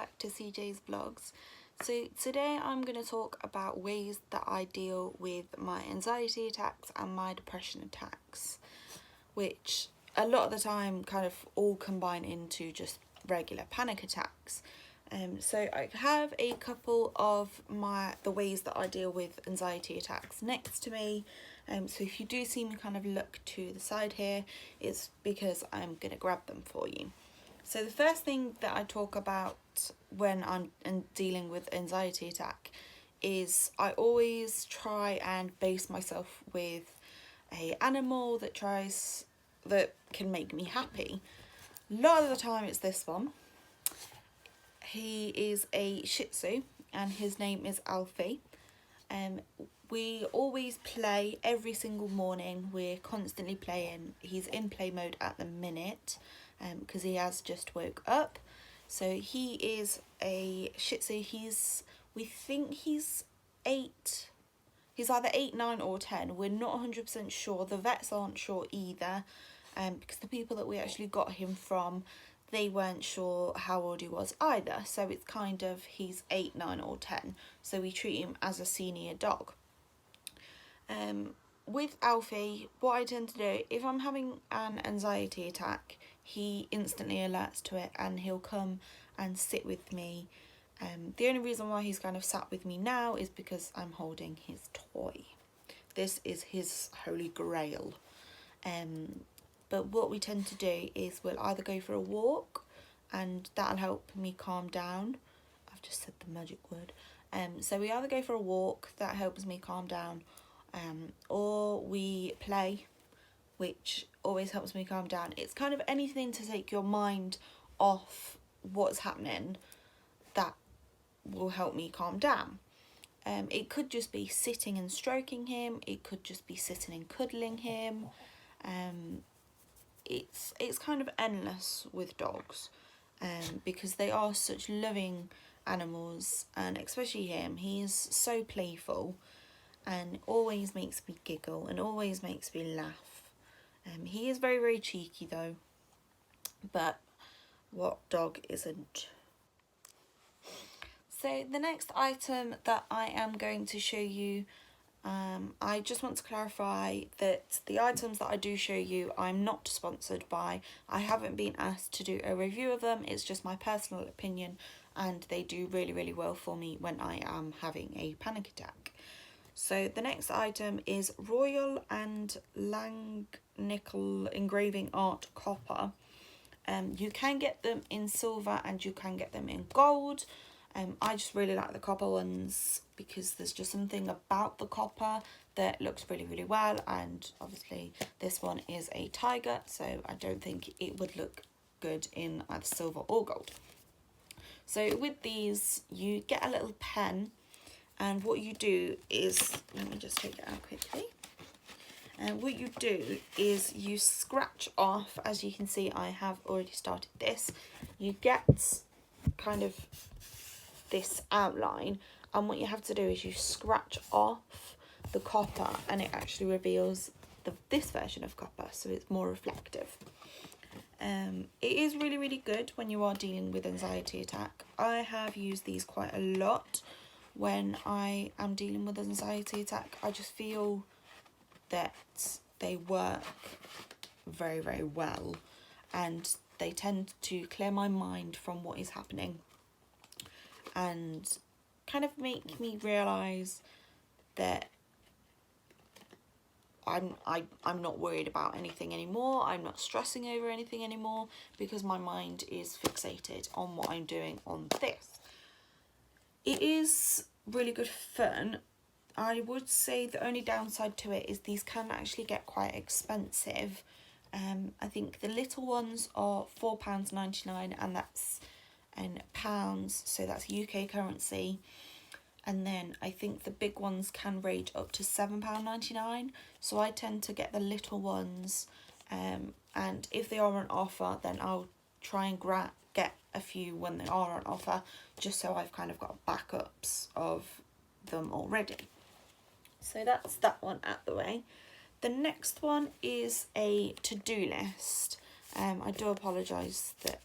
back to CJ's Vlogs. So today I'm going to talk about ways that I deal with my anxiety attacks and my depression attacks, which a lot of the time kind of all combine into just regular panic attacks. So I have a couple of the ways that I deal with anxiety attacks next to me. So if you do see me kind of look to the side here, it's because I'm going to grab them for you. So the first thing that I talk about when I'm dealing with anxiety attack is I always try and base myself with a animal that can make me happy. A lot of the time it's this one. He is a Shih Tzu and his name is Alfie. We always play every single morning. We're constantly playing. He's in play mode at the minute because he has just woke up. So he is a Shih Tzu. We think he's 8. He's either 8, 9 or 10. We're not 100% sure. The vets aren't sure either because the people that we actually got him from, they weren't sure how old he was either. So it's kind of he's 8, 9 or 10. So we treat him as a senior dog. With Alfie, what I tend to do, if I'm having an anxiety attack, he instantly alerts to it and he'll come and sit with me. The only reason why he's kind of sat with me now is because I'm holding his toy. This is his holy grail. But what we tend to do is we'll either go for a walk and that'll help me calm down. I've just said the magic word. So we either go for a walk, that helps me calm down, or we play, which always helps me calm down. It's kind of anything to take your mind off what's happening that will help me calm down. It could just be sitting and stroking him. It could just be sitting and cuddling him. It's kind of endless with dogs because they are such loving animals, and especially him, he's so playful and always makes me giggle and always makes me laugh. He is very, very cheeky though, but what dog isn't? So the next item that I am going to show you, I just want to clarify that the items that I do show you, I'm not sponsored by. I haven't been asked to do a review of them. It's just my personal opinion, and they do really, really well for me when I am having a panic attack. So the next item is Royal and Langnickel Engraving Art Copper. You can get them in silver and you can get them in gold. I just really like the copper ones because there's just something about the copper that looks really, really well, and obviously this one is a tiger, so I don't think it would look good in either silver or gold. So with these, you get a little pen, and what you do is, let me just take it out quickly. And what you do is you scratch off, as you can see I have already started this, you get kind of this outline, and what you have to do is you scratch off the copper and it actually reveals this version of copper, so it's more reflective. It is really, really good when you are dealing with anxiety attack. I have used these quite a lot when I am dealing with anxiety attack. I just feel that they work very, very well, and they tend to clear my mind from what is happening and kind of make me realise that I'm not worried about anything anymore. I'm not stressing over anything anymore because my mind is fixated on what I'm doing on this. It is really good fun. I would say the only downside to it is these can actually get quite expensive. I think the little ones are £4.99, and that's in pounds, so that's UK currency. And then I think the big ones can range up to £7.99. So I tend to get the little ones, and if they are on offer, then I'll try and get a few when they are on offer, just so I've kind of got backups of them already. So that's that one out the way. The next one is a to-do list. I do apologise that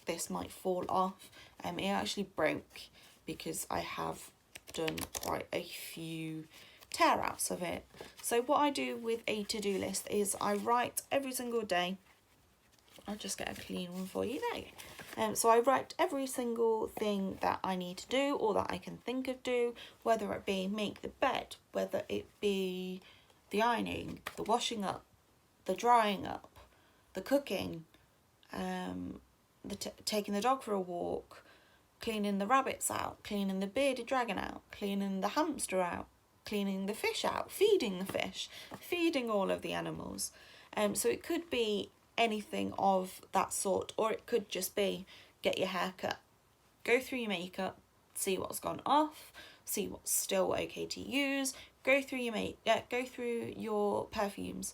this might fall off It actually broke because I have done quite a few tear outs of it. So what I do with a to-do list is I write every single day. I'll just get a clean one for you now. So I write every single thing that I need to do or that I can think of do, whether it be make the bed, whether it be the ironing, the washing up, the drying up, the cooking, taking the dog for a walk, cleaning the rabbits out, cleaning the bearded dragon out, cleaning the hamster out, cleaning the fish out, feeding the fish, feeding all of the animals. So it could be anything of that sort, or it could just be get your hair cut, go through your makeup, see what's gone off, see what's still okay to use, go through your perfumes,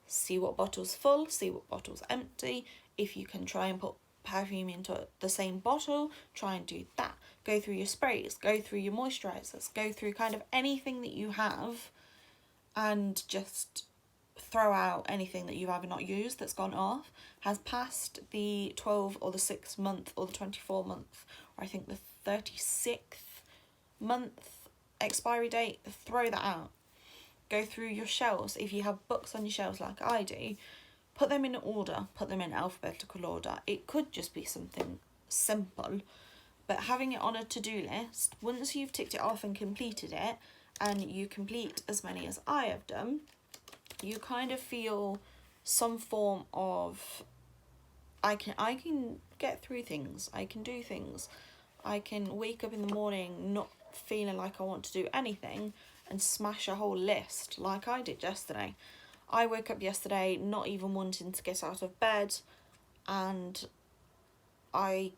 see what bottle's full, see what bottle's empty. If you can try and put perfume into the same bottle, try and do that. Go through your sprays, go through your moisturizers, go through kind of anything that you have, and just throw out anything that you've either not used that's gone off, has passed the 12 or the 6 month or the 24 month, or I think the 36th month expiry date. Throw that out. Go through your shelves. If you have books on your shelves like I do, put them in order, put them in alphabetical order. It could just be something simple, but having it on a to-do list, once you've ticked it off and completed it, and you complete as many as I have done, you kind of feel some form of, I can get through things, I can do things, I can wake up in the morning not feeling like I want to do anything and smash a whole list like I did yesterday. I woke up yesterday not even wanting to get out of bed, and I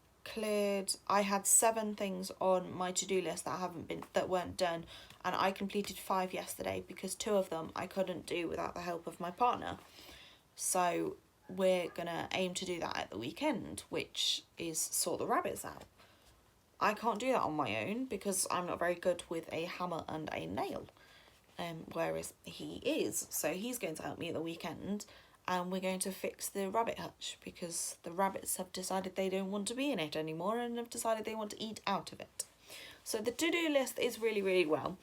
had 7 things on my to-do list that weren't done, and I completed 5 yesterday because 2 of them I couldn't do without the help of my partner. So we're gonna aim to do that at the weekend, which is sort the rabbits out. I can't do that on my own because I'm not very good with a hammer and a nail, whereas he is. So he's going to help me at the weekend, and we're going to fix the rabbit hutch because the rabbits have decided they don't want to be in it anymore and have decided they want to eat out of it. So the to-do list is really, really well.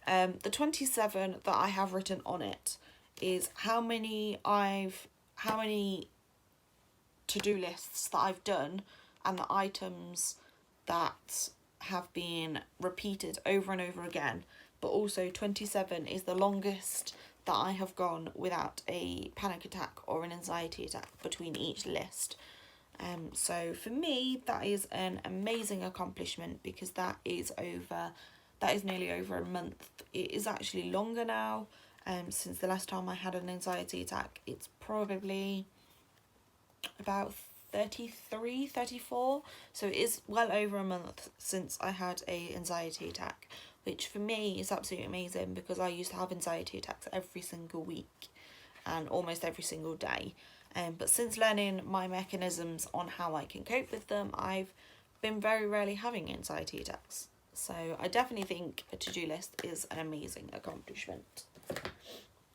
The 27 that I have written on it is how many to-do lists that I've done and the items that have been repeated over and over again. But also 27 is the longest that I have gone without a panic attack or an anxiety attack between each list. So for me, that is an amazing accomplishment because that is nearly over a month. It is actually longer now. Since the last time I had an anxiety attack, it's probably about 33, 34. So it is well over a month since I had a anxiety attack, which for me is absolutely amazing because I used to have anxiety attacks every single week and almost every single day. But since learning my mechanisms on how I can cope with them, I've been very rarely having anxiety attacks. So I definitely think a to-do list is an amazing accomplishment.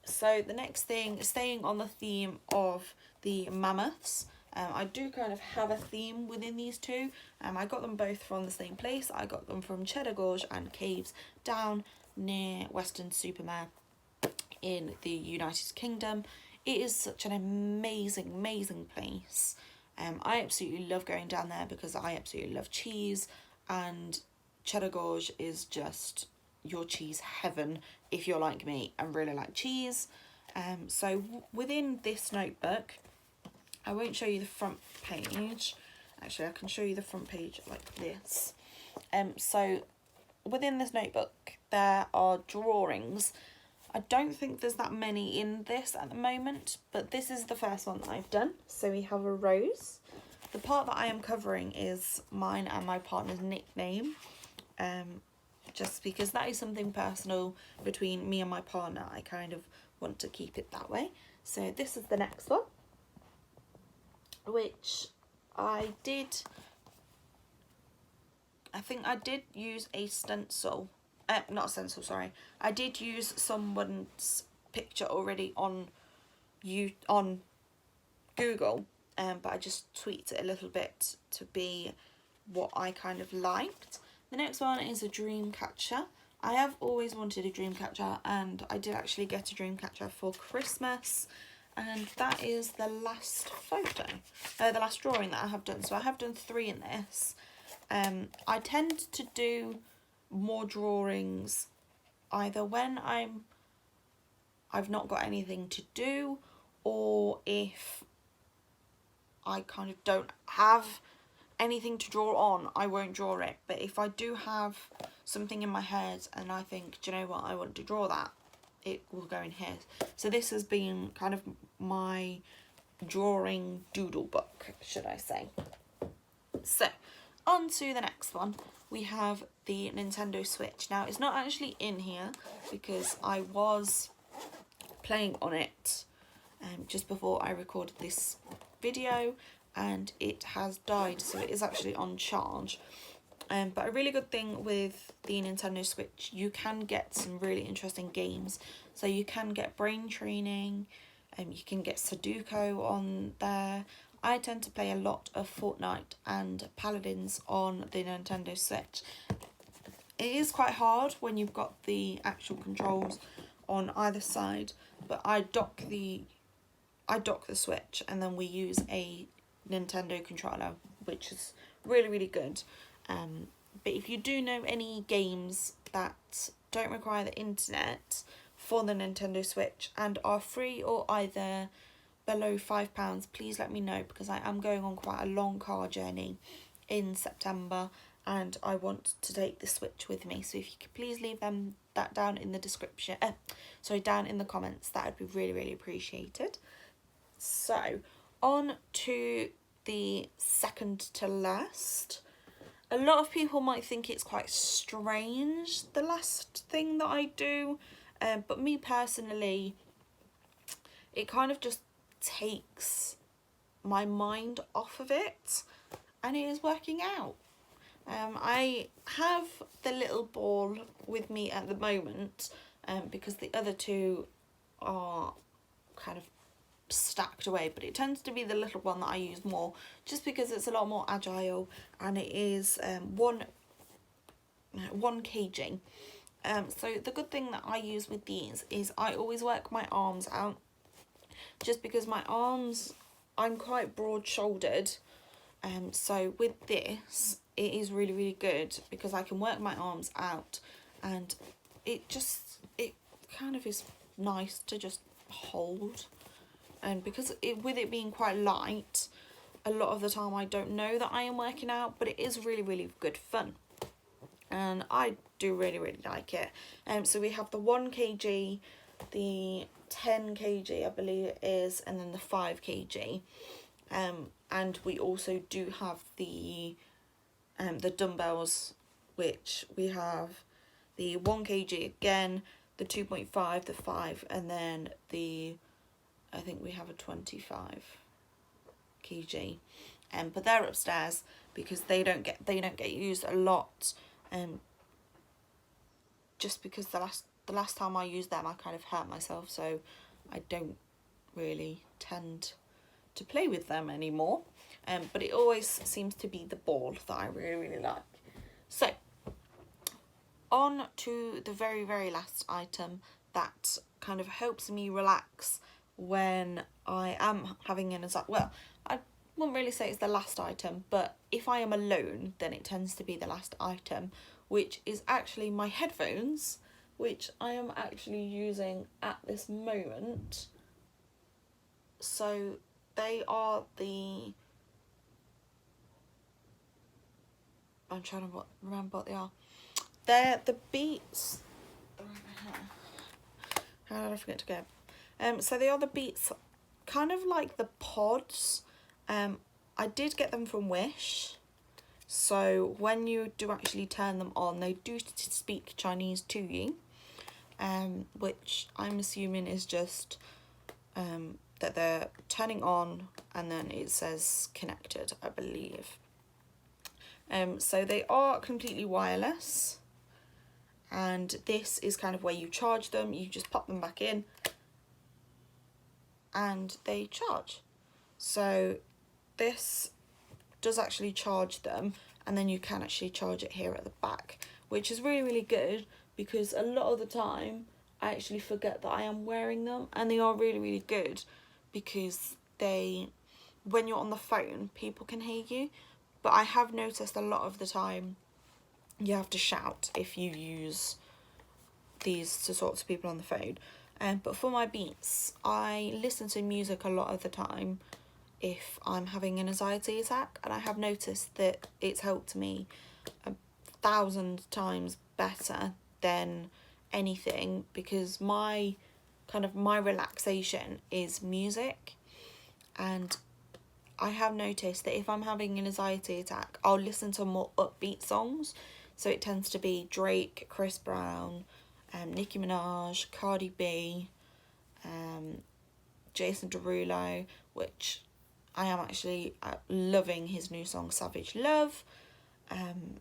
So the next thing, staying on the theme of the mammoths, I do kind of have a theme within these two. I got them both from the same place. I got them from Cheddar Gorge and Caves down near Weston-super-Mare in the United Kingdom. It is such an amazing, amazing place. I absolutely love going down there because I absolutely love cheese, and Cheddar Gorge is just your cheese heaven if you're like me and really like cheese. So within this notebook, I won't show you the front page. Actually, I can show you the front page like this. So within this notebook, there are drawings. I don't think there's that many in this at the moment, but this is the first one that I've done. So we have a rose. The part that I am covering is mine and my partner's nickname, just because that is something personal between me and my partner. I kind of want to keep it that way. So this is the next one, which I think I did use a stencil. Not a stencil, sorry. I did use someone's picture already on Google, but I just tweaked it a little bit to be what I kind of liked. The next one is a dream catcher. I have always wanted a dream catcher, and I did actually get a dream catcher for Christmas, and that is the last photo, the last drawing that I have done. So I have done 3 in this. I tend to do more drawings either when I've not got anything to do, or if I kind of don't have anything to draw on, I won't draw it. But if I do have something in my head and I think, do you know what, I want to draw that, it will go in here. So this has been kind of my drawing doodle book, should I say. So on to the next one. We have the Nintendo Switch. Now, it's not actually in here because I was playing on it just before I recorded this video, and it has died, so it is actually on charge. But a really good thing with the Nintendo Switch, you can get some really interesting games. So you can get brain training, you can get Sudoku on there. I tend to play a lot of Fortnite and Paladins on the Nintendo Switch. It is quite hard when you've got the actual controls on either side, but I dock the Switch, and then we use a Nintendo controller, which is really, really good. But if you do know any games that don't require the internet for the Nintendo Switch and are free or either below £5, please let me know, because I am going on quite a long car journey in September and I want to take the Switch with me. So if you could please leave that down in the description, down in the comments, that would be really, really appreciated. So on to the second to last. A lot of people might think it's quite strange, the last thing that I do, but me personally, it kind of just takes my mind off of it, and it is working out. I have the little ball with me at the moment, because the other 2 are kind of stacked away, but it tends to be the little one that I use more, just because it's a lot more agile, and it is 1 kg. So the good thing that I use with these is I always work my arms out, just because my arms, I'm quite broad shouldered, so with this it is really, really good because I can work my arms out, and it kind of is nice to just hold. And because with it being quite light, a lot of the time I don't know that I am working out, but it is really, really good fun. And I do really, really like it. So we have the 1 kg, the 10 kg I believe it is, and then the 5 kg. And we also do have the dumbbells, which we have the 1 kg again, the 2.5, the 5, and then I think we have a 25 kg, but they're upstairs because they don't get used a lot, just because the last time I used them I kind of hurt myself, so I don't really tend to play with them anymore. But it always seems to be the ball that I really, really like. So on to the very, very last item that kind of helps me relax when I am having an anxiety. Well, I wouldn't really say it's the last item, but if I am alone, then it tends to be the last item, which is actually my headphones, which I am actually using at this moment. So they are I'm trying to remember what they are. They're the Beats. How did I forget to go? So they are the Beats, kind of like the pods. I did get them from Wish. So when you do actually turn them on, they do speak Chinese to you, which I'm assuming is just that they're turning on and then it says connected, I believe. So they are completely wireless, and this is kind of where you charge them. You just pop them back in and they charge. So this does actually charge them, and then you can actually charge it here at the back, which is really, really good, because a lot of the time I actually forget that I am wearing them, and they are really, really good because when you're on the phone, people can hear you, but I have noticed a lot of the time you have to shout if you use these to talk to people on the phone. But for my beats, I listen to music a lot of the time if I'm having an anxiety attack, and I have noticed that it's helped me 1,000 times better than anything, because my relaxation is music. And I have noticed that if I'm having an anxiety attack, I'll listen to more upbeat songs. So it tends to be Drake, Chris Brown, Nicki Minaj, Cardi B, Jason Derulo, which I am actually loving his new song Savage Love. And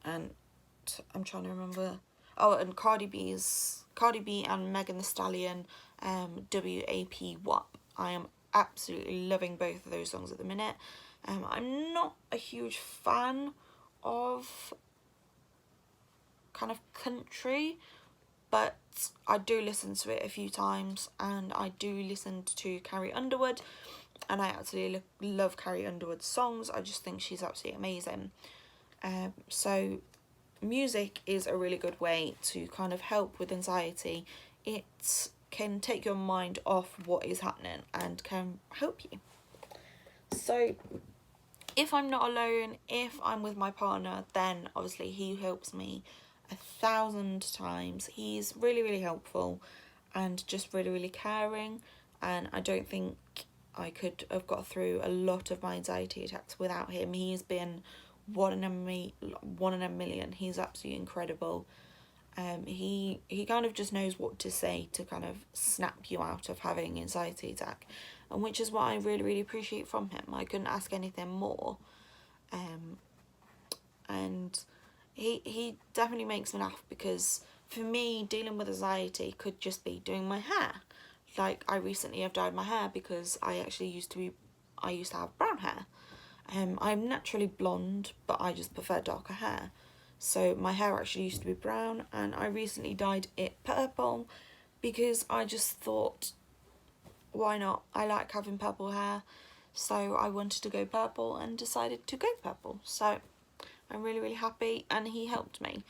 I'm trying to remember. Oh, and Cardi B and Megan Thee Stallion, WAP WAP. I am absolutely loving both of those songs at the minute. I'm not a huge fan of kind of country, but I do listen to it a few times, and I do listen to Carrie Underwood, and I absolutely love Carrie Underwood's songs. I just think she's absolutely amazing. So music is a really good way to kind of help with anxiety. It can take your mind off what is happening and can help you. So if I'm not alone, if I'm with my partner, then obviously he helps me 1,000 times. He's really, really helpful and just really, really caring, and I don't think I could have got through a lot of my anxiety attacks without him. He's been one in a million. He's absolutely incredible. He kind of just knows what to say to kind of snap you out of having an anxiety attack, and which is what I really, really appreciate from him. I couldn't ask anything more. And he definitely makes me laugh, because for me, dealing with anxiety could just be doing my hair. Like, I recently have dyed my hair because I used to have brown hair. I'm naturally blonde, but I just prefer darker hair. So my hair actually used to be brown, and I recently dyed it purple because I just thought, why not? I like having purple hair, so I wanted to go purple and decided to go purple. So I'm really, really happy, and he helped me.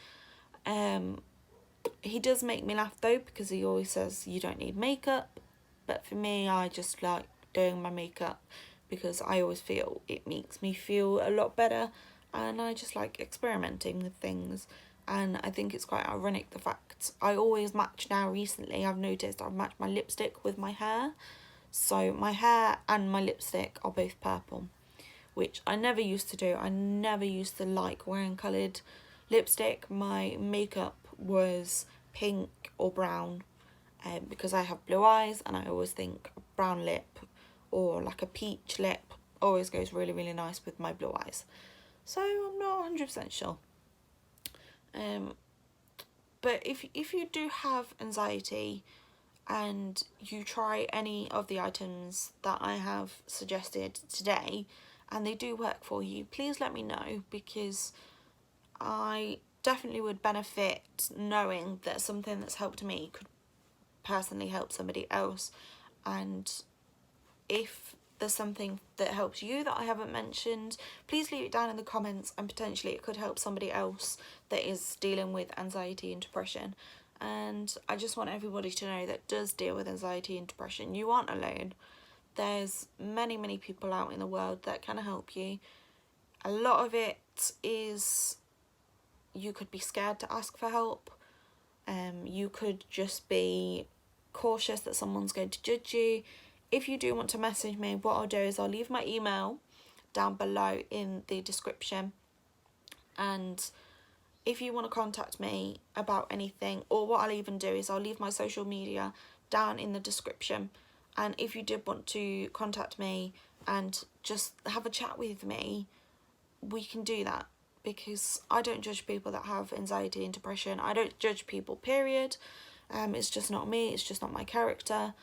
He does make me laugh though, because he always says you don't need makeup, but for me, I just like doing my makeup because I always feel it makes me feel a lot better, and I just like experimenting with things. And I think it's quite ironic, the fact I always match now. Recently I've noticed I've matched my lipstick with my hair, so my hair and my lipstick are both purple, which I never used to do. I never used to like wearing coloured lipstick. My makeup was pink or brown, because I have blue eyes, and I always think a brown lip or like a peach lip always goes really, really nice with my blue eyes. So I'm not 100% sure. But if you do have anxiety and you try any of the items that I have suggested today and they do work for you, please let me know, because I definitely would benefit knowing that something that's helped me could personally help somebody else. And if there's something that helps you that I haven't mentioned, please leave it down in the comments, and potentially it could help somebody else that is dealing with anxiety and depression. And I just want everybody to know that does deal with anxiety and depression, you aren't alone. There's many, many people out in the world that can help you. A lot of it is you could be scared to ask for help. You could just be cautious that someone's going to judge you. If you do want to message me, what I'll do is I'll leave my email down below in the description. And if you want to contact me about anything, or what I'll even do is I'll leave my social media down in the description. And if you did want to contact me and just have a chat with me, we can do that, because I don't judge people that have anxiety and depression. I don't judge people, period. It's just not me, it's just not my character.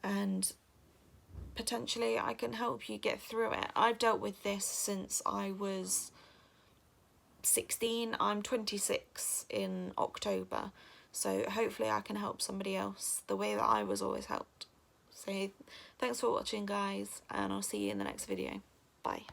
And potentially I can help you get through it. I've dealt with this since I was 16. I'm 26 in October, so hopefully I can help somebody else the way that I was always helped. So thanks for watching, guys, and I'll see you in the next video. Bye.